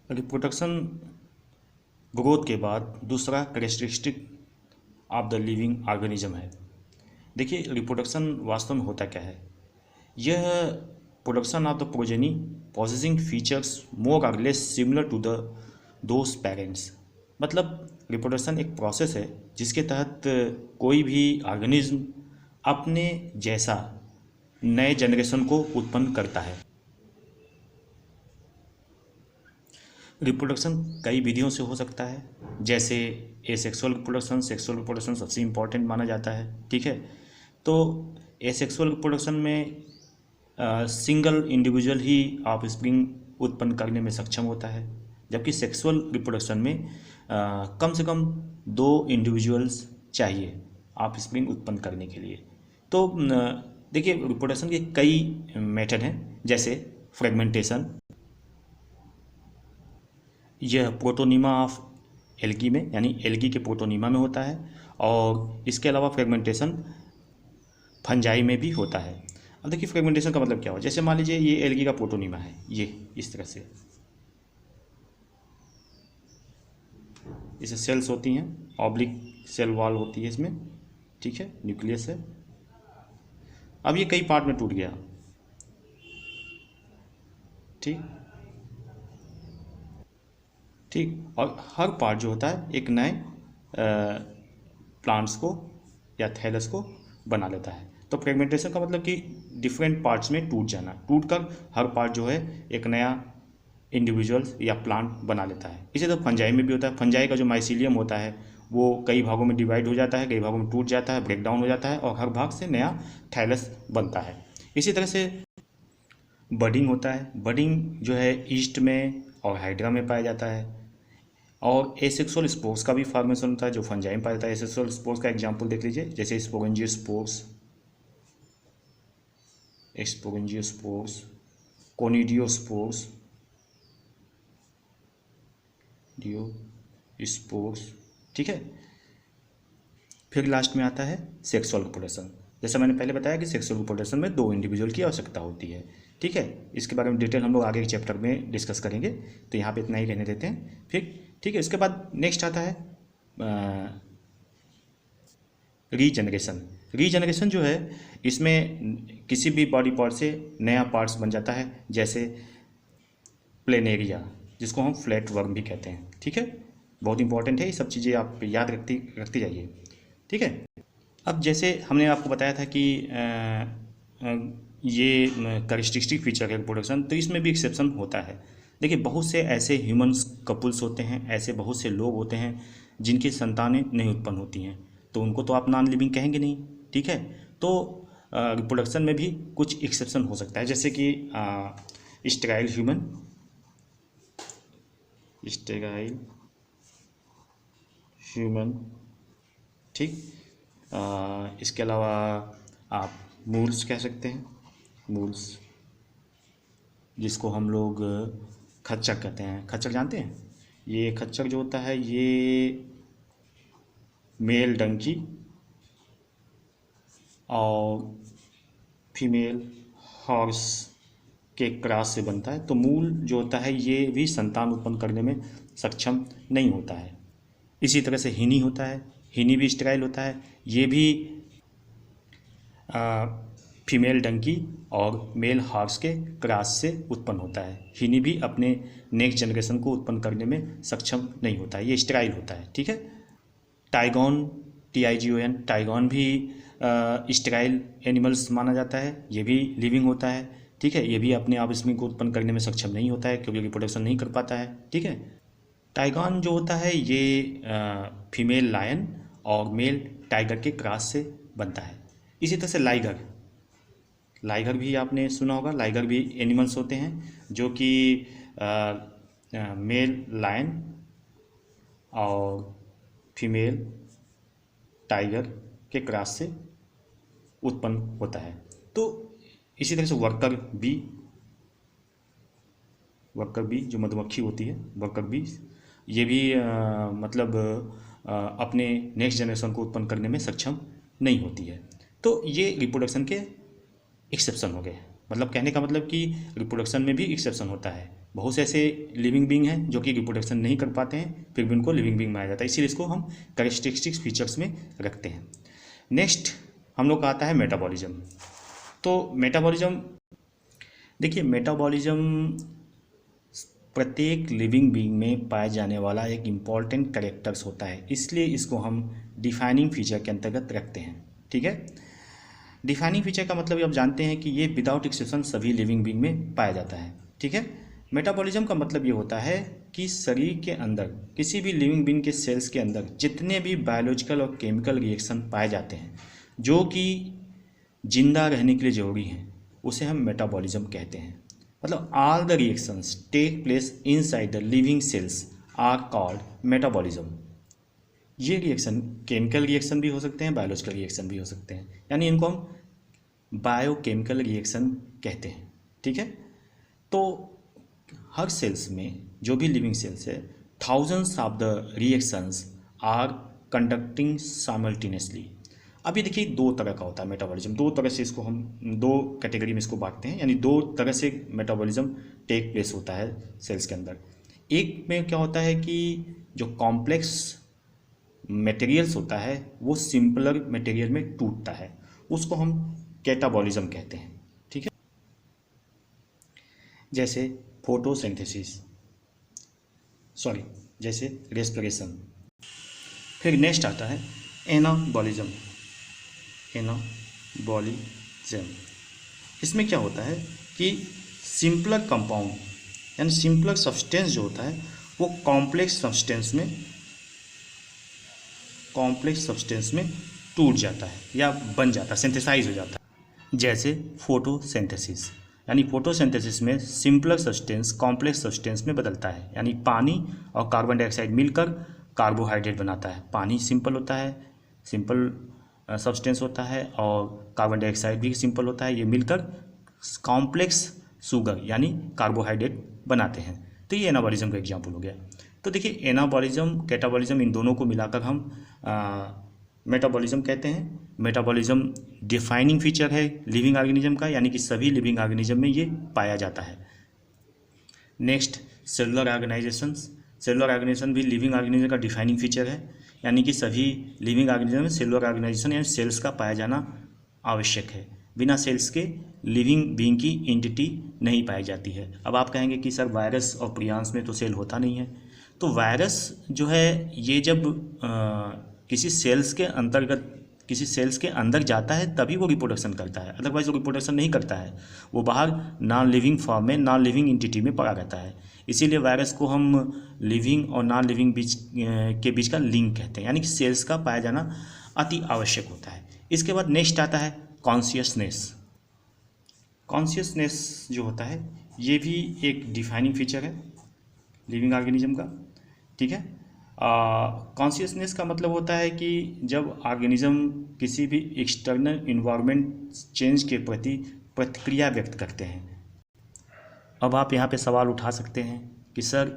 Reproduction growth के बाद दूसरा characteristic of the living organism है। देखिए, रिप्रोडक्शन वास्तव में होता क्या है। यह production of the progeny possessing features more और less similar to the those parents. मतलब रिप्रोडक्शन एक प्रोसेस है जिसके तहत कोई भी ऑर्गेनिज्म अपने जैसा नए जनरेशन को उत्पन्न करता है। रिप्रोडक्शन कई विधियों से हो सकता है, जैसे एसेक्सुअल रिप्रोडक्शन, सेक्सुअल रिप्रोडक्शन सबसे इम्पॉर्टेंट माना जाता है। ठीक है, तो एसेक्सुअल रिप्रोडक्शन में सिंगल इंडिविजुअल ही ऑफस्प्रिंग उत्पन्न करने में सक्षम होता है, जबकि सेक्सुअल रिप्रोडक्शन में कम से कम 2 इंडिविजुअल्स चाहिए ऑफस्प्रिंग उत्पन्न करने के लिए। तो देखिए, रिप्रोडक्शन के कई मेथड हैं, जैसे फ्रेगमेंटेशन, यह प्रोटोनीमा ऑफ एल्गी में यानी एल्गी के प्रोटोनीमा में होता है, और इसके अलावा फ्रेगमेंटेशन फंजाई में भी होता है। अब देखिए, फ्रेगमेंटेशन का मतलब क्या हुआ। जैसे मान लीजिए ये एल्गी का प्रोटोनीमा है, ये इस तरह से इसे सेल्स होती हैं, ऑब्लिक सेल वॉल होती है इसमें। ठीक है, न्यूक्लियस है। अब ये कई पार्ट में टूट गया। ठीक, और हर पार्ट जो होता है एक नए प्लांट्स को या थैलस को बना लेता है। तो फ्रेगमेंटेशन का मतलब कि डिफरेंट पार्ट्स में टूट जाना, टूट कर हर पार्ट जो है एक नया इंडिविजुअल्स या प्लांट बना लेता है। इसी तरह फंजाई में भी होता है। फंजाई का जो माइसीलियम होता है वो कई भागों में डिवाइड हो जाता है, कई भागों में टूट जाता है, ब्रेक डाउन हो जाता है, और हर भाग से नया थैलस बनता है। इसी तरह से बडिंग होता है। बडिंग जो है ईस्ट में और हाइड्रा में पाया जाता है। और एसेक्सुअल स्पोर्स का भी फॉर्मेशन होता है जो फंजाई में पाया जाता है। एसेक्सुअल स्पोर्स का एग्जांपल देख लीजिए, जैसे स्पोरेंजियोस्पोर्स, स्पोरेंजियोस्पोर्स, कोनिडियोस्पोर्स, डियोस्पोर्स। ठीक है, फिर लास्ट में आता है सेक्सुअल रिप्रोडक्शन। जैसा मैंने पहले बताया कि सेक्सुअल रिप्रोडक्शन में 2 इंडिविजुअल की आवश्यकता होती है। ठीक है, इसके बारे में डिटेल हम लोग आगे के चैप्टर में डिस्कस करेंगे, तो यहाँ पे इतना ही कहने देते हैं फिर। ठीक है, इसके बाद नेक्स्ट आता है रीजनरेशन। रीजनरेशन जो है, इसमें किसी भी बॉडी पार्ट से नया पार्ट्स बन जाता है, जैसे प्लेनेरिया, जिसको हम फ्लैट वर्म भी कहते हैं। ठीक है, बहुत इंपॉर्टेंट है, ये सब चीज़ें आप याद रखती जाइए। ठीक है, अब जैसे हमने आपको बताया था कि ये कैरेक्टरिस्टिक फीचर है रिप्रोडक्शन, तो इसमें भी एक्सेप्शन होता है। देखिए, बहुत से ऐसे ह्यूमन्स कपल्स होते हैं, ऐसे बहुत से लोग होते हैं जिनकी संतानें नहीं उत्पन्न होती हैं, तो उनको तो आप नॉन लिविंग कहेंगे नहीं। ठीक है, तो रिप्रोडक्शन में भी कुछ एक्सेप्शन हो सकता है, जैसे कि स्टेराइल ह्यूमन, स्टेराइल ह्यूमन। ठीक, इसके अलावा आप मूल्स कह सकते हैं, मूल्स, जिसको हम लोग खच्चर कहते हैं। खच्चर जानते हैं? ये खच्चर जो होता है ये मेल डंकी और फीमेल हॉर्स के क्रॉस से बनता है। तो मूल जो होता है ये भी संतान उत्पन्न करने में सक्षम नहीं होता है। इसी तरह से हिनी होता है, हिनी भी स्टेराइल होता है, ये भी फीमेल डंकी और मेल हॉर्स के क्रॉस से उत्पन्न होता है। हिनी भी अपने नेक्स्ट जनरेशन को उत्पन्न करने में सक्षम नहीं होता है, ये स्टेराइल होता है। ठीक है, टाइगॉन, TIGON, टाइगॉन भी स्टेराइल एनिमल्स माना जाता है, ये भी लिविंग होता है। ठीक है, ये भी अपने ऑफस्प्रिंग को उत्पन्न करने में सक्षम नहीं होता है क्योंकि रिप्रोडक्शन नहीं कर पाता है। ठीक है, टाइगॉन जो होता है ये फीमेल लायन और मेल टाइगर के क्रॉस से बनता है। इसी तरह से लाइगर, लाइगर भी आपने सुना होगा। लाइगर भी एनिमल्स होते हैं जो कि मेल लायन और फीमेल टाइगर के क्रॉस से उत्पन्न होता है। तो इसी तरह से वर्कर बी, वर्कर बी जो मधुमक्खी होती है, वर्कर बी, ये भी मतलब अपने नेक्स्ट जनरेशन को उत्पन्न करने में सक्षम नहीं होती है। तो ये रिप्रोडक्शन के एक्सेप्शन हो गए। मतलब कहने का मतलब कि रिप्रोडक्शन में भी एक्सेप्शन होता है। बहुत से ऐसे लिविंग बींग हैं जो कि रिप्रोडक्शन नहीं कर पाते हैं, फिर भी उनको लिविंग बींग माना जाता है, इसीलिए इसको हम कैरेक्टरिस्टिक्स फीचर्स में रखते हैं। नेक्स्ट हम लोग का आता है मेटाबॉलिज्म। तो मेटाबॉलिज्म, देखिए मेटाबॉलिज्म प्रत्येक लिविंग बीइंग में पाए जाने वाला एक इम्पॉर्टेंट कैरेक्टर्स होता है, इसलिए इसको हम डिफाइनिंग फीचर के अंतर्गत रखते हैं। ठीक है, डिफाइनिंग फीचर का मतलब आप जानते हैं कि ये विदाउट एक्सेप्शन सभी लिविंग बीइंग में पाया जाता है। ठीक है, मेटाबॉलिज्म का मतलब ये होता है कि शरीर के अंदर किसी भी लिविंग बीइंग के सेल्स के अंदर जितने भी बायोलॉजिकल और केमिकल रिएक्शन पाए जाते हैं जो कि जिंदा रहने के लिए ज़रूरी हैं, उसे हम मेटाबॉलिज्म कहते हैं। मतलब all the reactions take place inside the living cells are called metabolism. ये रिएक्शन केमिकल रिएक्शन भी हो सकते हैं, बायोलॉजिकल रिएक्शन भी हो सकते हैं, यानी इनको हम बायोकेमिकल रिएक्शन कहते हैं। ठीक है, तो हर सेल्स में जो भी लिविंग सेल्स है, thousands of the reactions are conducting simultaneously. अभी देखिए दो तरह का होता है मेटाबॉलिज्म, दो तरह से इसको हम दो कैटेगरी में इसको बांटते हैं, यानी दो तरह से मेटाबॉलिज्म टेक प्लेस होता है सेल्स के अंदर। एक में क्या होता है कि जो कॉम्प्लेक्स मटेरियल्स होता है वो सिंपलर मटेरियल में टूटता है, उसको हम कैटाबॉलिज्म कहते हैं। ठीक है, जैसे फोटोसिंथेसिस, जैसे रेस्पिरेशन। फिर नेक्स्ट आता है एनाबॉलिज्म। इसमें क्या होता है कि सिंपलर कंपाउंड यानी सिंपलर सब्सटेंस जो होता है वो कॉम्प्लेक्स सब्सटेंस में टूट जाता है या बन जाता है, सिंथेसाइज हो जाता है। जैसे फोटोसिंथेसिस, यानी फोटोसिंथेसिस में सिंपलर सब्सटेंस कॉम्प्लेक्स सब्सटेंस में बदलता है, यानी पानी और कार्बन डाइऑक्साइड मिलकर कार्बोहाइड्रेट बनाता है। पानी सिंपल होता है, सिंपल सब्सटेंस होता है, और कार्बन डाइऑक्साइड भी सिंपल होता है, ये मिलकर कॉम्प्लेक्स शुगर यानी कार्बोहाइड्रेट बनाते हैं। तो ये एनाबॉलिज्म का एग्जाम्पल हो गया। तो देखिए एनाबॉलिज्म कैटाबॉलिज्म इन दोनों को मिलाकर हम मेटाबॉलिज्म कहते हैं। मेटाबॉलिज्म डिफाइनिंग फीचर है लिविंग ऑर्गेनिज्म का, यानी कि सभी लिविंग ऑर्गेनिज्म में ये पाया जाता है। Next cellular organisations. Cellular organisation भी लिविंग ऑर्गेनिज्म का डिफाइनिंग फीचर है, यानी कि सभी लिविंग ऑर्गेनिज्म में सेलुलर ऑर्गेनाइजेशन यानी सेल्स का पाया जाना आवश्यक है। बिना सेल्स के लिविंग बीइंग की एंटिटी नहीं पाई जाती है। अब आप कहेंगे कि सर वायरस और प्रियांस में तो सेल होता नहीं है। तो वायरस जो है ये जब किसी सेल्स के अंदर जाता है तभी वो रिप्रोडक्शन करता है, अदरवाइज वो रिप्रोडक्शन नहीं करता है, वो बाहर नॉन लिविंग फॉर्म में नॉन लिविंग एंटिटी में पड़ा रहता है। इसीलिए वायरस को हम लिविंग और नॉन लिविंग के बीच का लिंक कहते हैं, यानी कि सेल्स का पाया जाना अति आवश्यक होता है। इसके बाद नेक्स्ट आता है कॉन्शियसनेस। कॉन्शियसनेस जो होता है ये भी एक डिफाइनिंग फीचर है लिविंग ऑर्गेनिज्म का। ठीक है, कॉन्शियसनेस का मतलब होता है कि जब ऑर्गेनिज्म किसी भी एक्सटर्नल इन्वायरमेंट चेंज के प्रति प्रतिक्रिया व्यक्त करते हैं। अब आप यहाँ पे सवाल उठा सकते हैं कि सर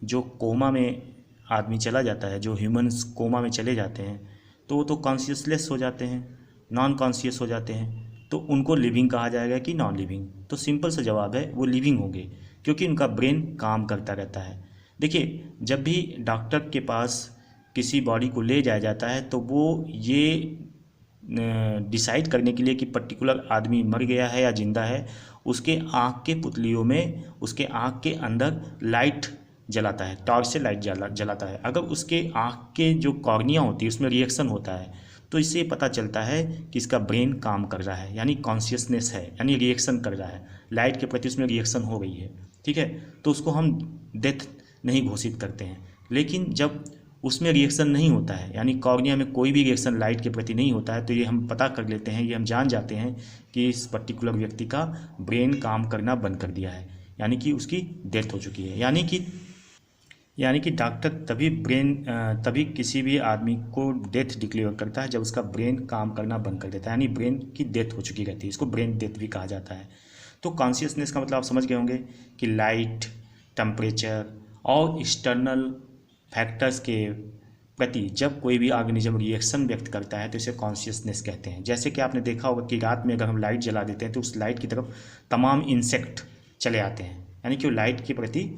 जो कोमा में आदमी चला जाता है, जो ह्यूमंस कोमा में चले जाते हैं, तो वो तो कॉन्शियसलेस हो जाते हैं, नॉन कॉन्शियस हो जाते हैं, तो उनको लिविंग कहा जाएगा कि नॉन लिविंग? तो सिंपल सा जवाब है वो लिविंग होंगे, क्योंकि उनका ब्रेन काम करता रहता है। देखिए जब भी डॉक्टर के पास किसी बॉडी को ले जाया जाता है तो वो ये डिसाइड करने के लिए कि पर्टिकुलर आदमी मर गया है या जिंदा है, उसके आँख के पुतलियों में उसके आँख के अंदर लाइट जलाता है, टॉर्च से लाइट जलाता है। अगर उसके आँख के जो कॉर्निया होती है उसमें रिएक्शन होता है तो इससे पता चलता है कि इसका ब्रेन काम कर रहा है, यानी कॉन्शियसनेस है, यानी रिएक्शन कर रहा है, लाइट के प्रति उसमें रिएक्शन हो गई है। ठीक है, तो उसको हम डेथ नहीं घोषित करते हैं। लेकिन जब उसमें रिएक्शन नहीं होता है, यानी कॉर्निया में कोई भी रिएक्शन लाइट के प्रति नहीं होता है, तो ये हम पता कर लेते हैं, ये हम जान जाते हैं कि इस पर्टिकुलर व्यक्ति का ब्रेन काम करना बंद कर दिया है, यानी कि उसकी डेथ हो चुकी है। यानी कि डॉक्टर तभी किसी भी आदमी को डेथ डिक्लेयर करता है जब उसका ब्रेन काम करना बंद कर देता है, यानी ब्रेन की डेथ हो चुकी रहती है। इसको ब्रेन डेथ भी कहा जाता है। तो कॉन्शियसनेस का मतलब आप समझ गए होंगे कि लाइट, टेम्परेचर और एक्सटर्नल फैक्टर्स के प्रति जब कोई भी ऑर्गेनिज्म रिएक्शन व्यक्त करता है तो इसे कॉन्शियसनेस कहते हैं। जैसे कि आपने देखा होगा कि रात में अगर हम लाइट जला देते हैं तो उस लाइट की तरफ तमाम इंसेक्ट चले आते हैं, यानी कि वो लाइट के प्रति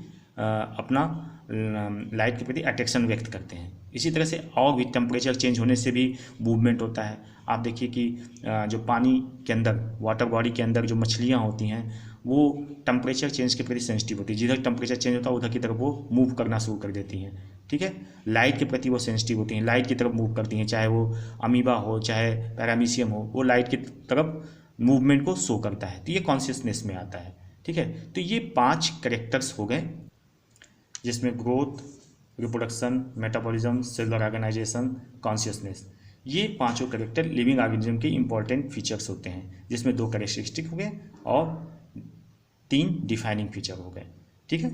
लाइट के प्रति अट्रैक्शन व्यक्त करते हैं। इसी तरह से और भी टेम्परेचर चेंज होने से भी मूवमेंट होता है। आप देखिए कि जो पानी के अंदर, वाटर बॉडी के अंदर जो मछलियाँ होती हैं वो टेम्परेचर चेंज के प्रति सेंसिटिव होती है। जिधर टेम्परेचर चेंज होता है उधर की तरफ वो मूव करना शुरू कर देती हैं, ठीक है। लाइट के प्रति वो सेंसिटिव होती हैं, लाइट की तरफ मूव करती हैं, चाहे वो अमीबा हो चाहे पैरामीशियम हो, वो लाइट की तरफ मूवमेंट को शो करता है। तो ये कॉन्शियसनेस में आता है, ठीक है। तो ये 5 कैरेक्टर्स हो गए, जिसमें growth, reproduction, metabolism, cellular organisation, consciousness, ये 5 कैरेक्टर लिविंग ऑर्गेनिज्म के इंपॉर्टेंट फीचर्स होते हैं, जिसमें 2 कैरेक्टरिस्टिक हो गए और 3 डिफाइनिंग फीचर हो गए, ठीक है।